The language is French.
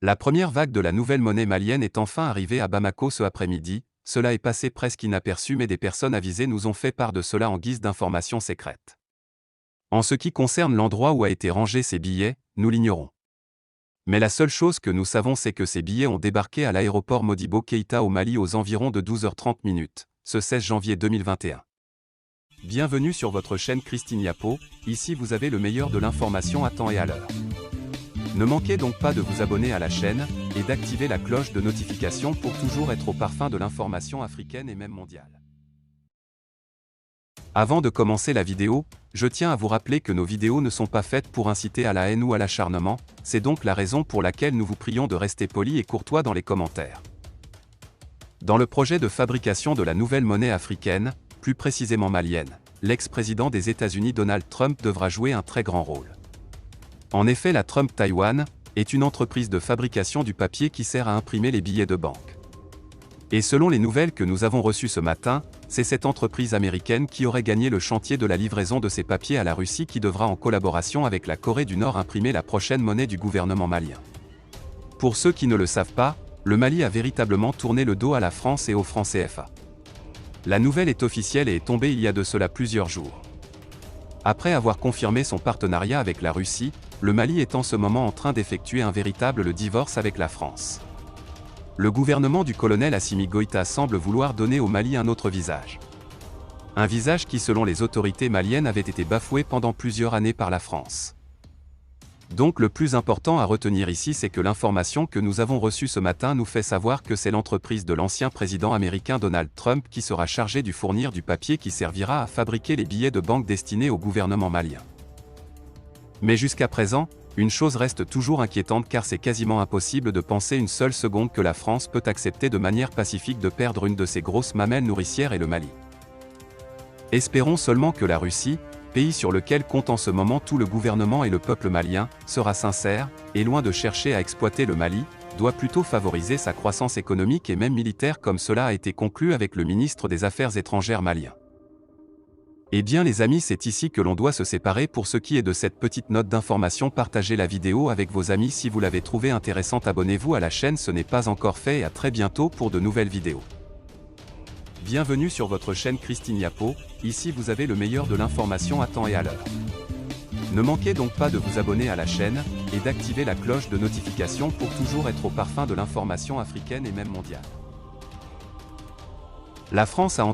La première vague de la nouvelle monnaie malienne est enfin arrivée à Bamako ce après-midi. Cela est passé presque inaperçu, mais des personnes avisées nous ont fait part de cela en guise d'informations secrètes. En ce qui concerne l'endroit où a été rangé ces billets, nous l'ignorons. Mais la seule chose que nous savons, c'est que ces billets ont débarqué à l'aéroport Modibo Keïta au Mali aux environs de 12h30, ce 16 janvier 2021. Bienvenue sur votre chaîne Christine Yapo, ici vous avez le meilleur de l'information à temps et à l'heure. Ne manquez donc pas de vous abonner à la chaîne, et d'activer la cloche de notification pour toujours être au parfum de l'information africaine et même mondiale. Avant de commencer la vidéo, je tiens à vous rappeler que nos vidéos ne sont pas faites pour inciter à la haine ou à l'acharnement, c'est donc la raison pour laquelle nous vous prions de rester polis et courtois dans les commentaires. Dans le projet de fabrication de la nouvelle monnaie africaine, plus précisément malienne, l'ex-président des États-Unis Donald Trump devra jouer un très grand rôle. En effet, la Trump Taiwan est une entreprise de fabrication du papier qui sert à imprimer les billets de banque. Et selon les nouvelles que nous avons reçues ce matin, c'est cette entreprise américaine qui aurait gagné le chantier de la livraison de ces papiers à la Russie, qui devra en collaboration avec la Corée du Nord imprimer la prochaine monnaie du gouvernement malien. Pour ceux qui ne le savent pas, le Mali a véritablement tourné le dos à la France et au franc CFA. La nouvelle est officielle et est tombée il y a de cela plusieurs jours. Après avoir confirmé son partenariat avec la Russie, le Mali est en ce moment en train d'effectuer un véritable divorce avec la France. Le gouvernement du colonel Assimi Goïta semble vouloir donner au Mali un autre visage. Un visage qui, selon les autorités maliennes, avait été bafoué pendant plusieurs années par la France. Donc le plus important à retenir ici, c'est que l'information que nous avons reçue ce matin nous fait savoir que c'est l'entreprise de l'ancien président américain Donald Trump qui sera chargée du fournir du papier qui servira à fabriquer les billets de banque destinés au gouvernement malien. Mais jusqu'à présent, une chose reste toujours inquiétante, car c'est quasiment impossible de penser une seule seconde que la France peut accepter de manière pacifique de perdre une de ses grosses mamelles nourricières et le Mali. Espérons seulement que la Russie, pays sur lequel compte en ce moment tout le gouvernement et le peuple malien, sera sincère, et loin de chercher à exploiter le Mali, doit plutôt favoriser sa croissance économique et même militaire, comme cela a été conclu avec le ministre des Affaires étrangères malien. Eh bien les amis, c'est ici que l'on doit se séparer pour ce qui est de cette petite note d'information. Partagez la vidéo avec vos amis si vous l'avez trouvée intéressante, abonnez-vous à la chaîne, ce n'est pas encore fait, et à très bientôt pour de nouvelles vidéos. Bienvenue sur votre chaîne Christine Yapo, ici vous avez le meilleur de l'information à temps et à l'heure. Ne manquez donc pas de vous abonner à la chaîne, et d'activer la cloche de notification pour toujours être au parfum de l'information africaine et même mondiale. La France a